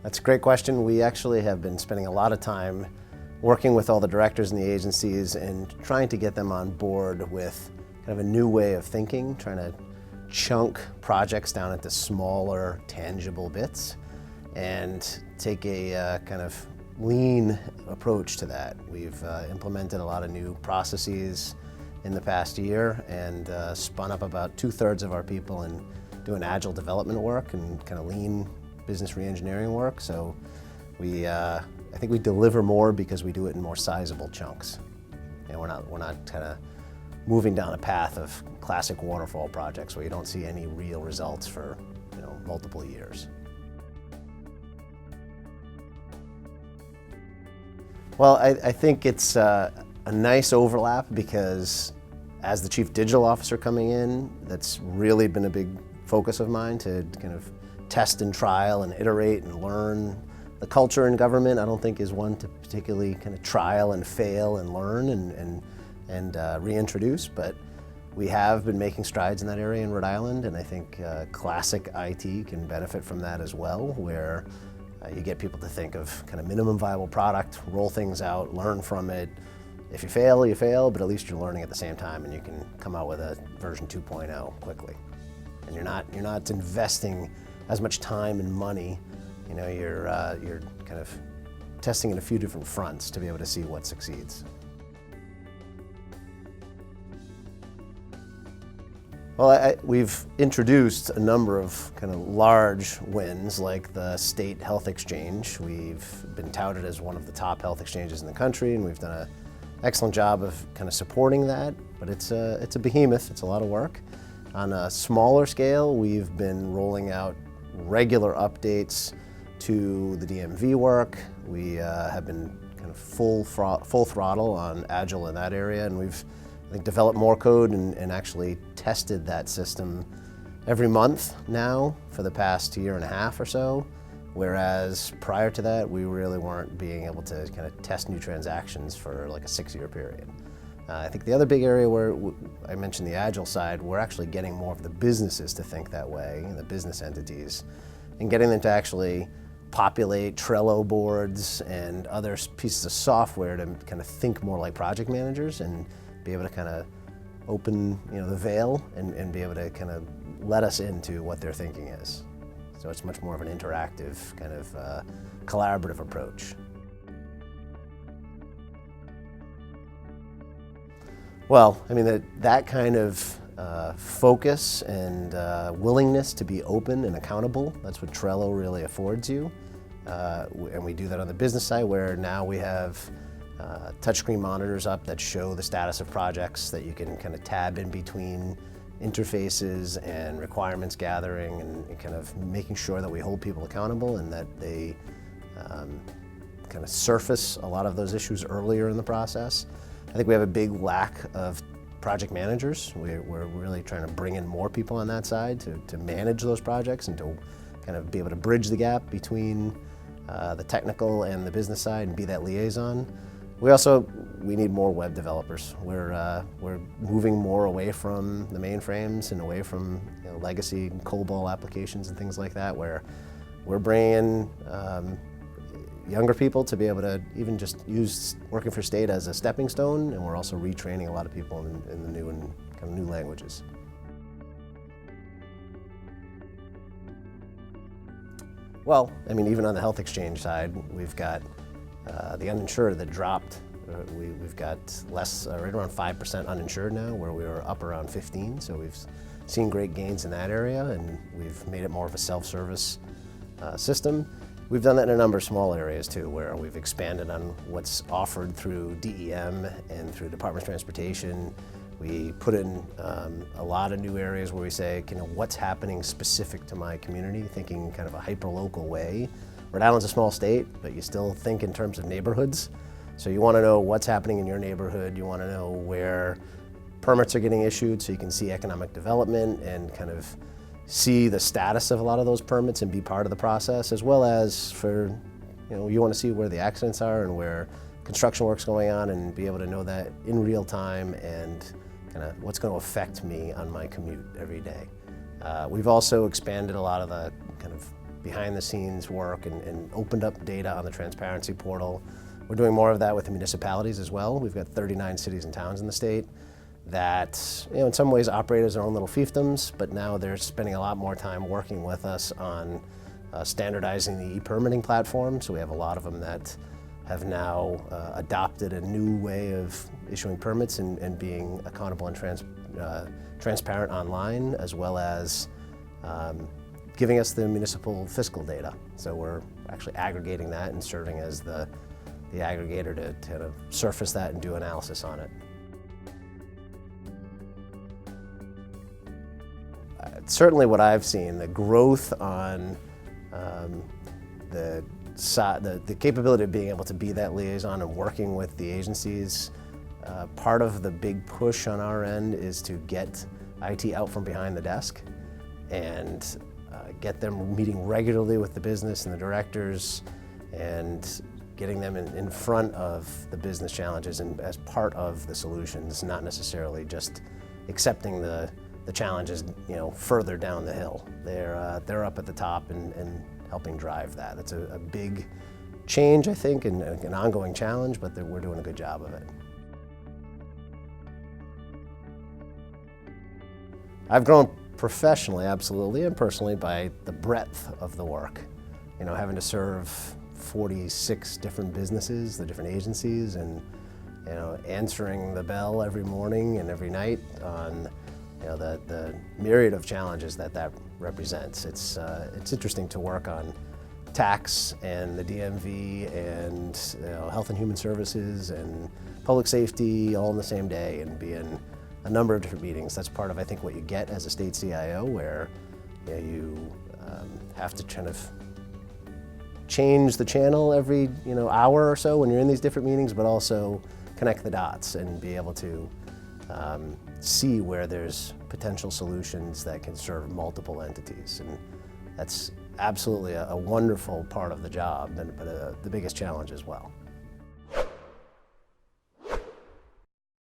That's a great question. We actually have been spending a lot of time working with all the directors in the agencies and trying to get them on board with kind of a new way of thinking, trying to chunk projects down into smaller, tangible bits and take a kind of lean approach to that. We've implemented a lot of new processes in the past year and spun up about 2/3 of our people in doing agile development work and kind of lean business re-engineering work. So I think we deliver more because we do it in more sizable chunks. And we're not kind of moving down a path of classic waterfall projects where you don't see any real results for multiple years. Well, I think it's a nice overlap because as the Chief Digital Officer coming in, that's really been a big focus of mine to kind of test and trial and iterate and learn. The culture in government, I don't think, is one to particularly kind of trial and fail and learn and reintroduce, but we have been making strides in that area in Rhode Island, and I think classic IT can benefit from that as well, where you get people to think of kind of minimum viable product, roll things out, learn from it. If you fail, you fail, but at least you're learning at the same time and you can come out with a version 2.0 quickly. And you're not investing as much time and money. You're kind of testing in a few different fronts to be able to see what succeeds. Well, we've introduced a number of kind of large wins, like the state health exchange. We've been touted as one of the top health exchanges in the country, and we've done an excellent job of kind of supporting that. But it's a behemoth. It's a lot of work. On a smaller scale, we've been rolling out regular updates to the DMV work. We have been kind of full throttle on Agile in that area, and we've developed more code and actually tested that system every month now for the past year and a half or so, whereas prior to that, we really weren't being able to kind of test new transactions for like a 6-year period. I think the other big area where I mentioned the Agile side, we're actually getting more of the businesses to think that way, the business entities, and getting them to actually populate Trello boards and other pieces of software to kind of think more like project managers and be able to kind of open the veil and be able to kind of let us into what their thinking is. So it's much more of an interactive kind of collaborative approach. Well, I mean, that kind of focus and willingness to be open and accountable, that's what Trello really affords you. And we do that on the business side, where now we have touchscreen monitors up that show the status of projects that you can kind of tab in between interfaces and requirements gathering and kind of making sure that we hold people accountable and that they kind of surface a lot of those issues earlier in the process. I think we have a big lack of project managers. We're really trying to bring in more people on that side to manage those projects and to kind of be able to bridge the gap between the technical and the business side and be that liaison. We need more web developers. We're moving more away from the mainframes and away from legacy COBOL applications and things like that, where we're bringing younger people to be able to even just use working for state as a stepping stone, and we're also retraining a lot of people in the new and kind of new languages. Well, I mean, even on the health exchange side, we've got the uninsured that dropped. We've got right around 5% uninsured now, where we were up around 15. So we've seen great gains in that area, and we've made it more of a self-service system. We've done that in a number of small areas too, where we've expanded on what's offered through DEM and through Department of Transportation. We put in a lot of new areas where we say, what's happening specific to my community, thinking kind of a hyper-local way. Rhode Island's a small state, but you still think in terms of neighborhoods. So you want to know what's happening in your neighborhood. You want to know where permits are getting issued so you can see economic development and kind of see the status of a lot of those permits and be part of the process, as well as for, you want to see where the accidents are and where construction work's going on and be able to know that in real time and kind of what's going to affect me on my commute every day. We've also expanded a lot of the kind of behind the scenes work and opened up data on the transparency portal. We're doing more of that with the municipalities as well. We've got 39 cities and towns in the state that, in some ways operate as their own little fiefdoms, but now they're spending a lot more time working with us on standardizing the e-permitting platform. So we have a lot of them that have now adopted a new way of issuing permits and being accountable and transparent online, as well as giving us the municipal fiscal data. So we're actually aggregating that and serving as the aggregator to kind of surface that and do analysis on it. Certainly what I've seen, the growth on the capability of being able to be that liaison and working with the agencies. Part of the big push on our end is to get IT out from behind the desk and get them meeting regularly with the business and the directors and getting them in front of the business challenges and as part of the solutions, not necessarily just accepting the challenges, further down the hill. They're up at the top and helping drive that. That's a big change, I think, and an ongoing challenge, but we're doing a good job of it. I've grown professionally, absolutely, and personally by the breadth of the work. Having to serve 46 different businesses, the different agencies, and answering the bell every morning and every night on the myriad of challenges that represents. It's interesting to work on tax and the DMV and health and human services and public safety all in the same day and be in a number of different meetings. That's part of, I think, what you get as a state CIO, where you have to kind of change the channel every hour or so when you're in these different meetings, but also connect the dots and be able to see where there's potential solutions that can serve multiple entities. And that's absolutely a wonderful part of the job, but the biggest challenge as well.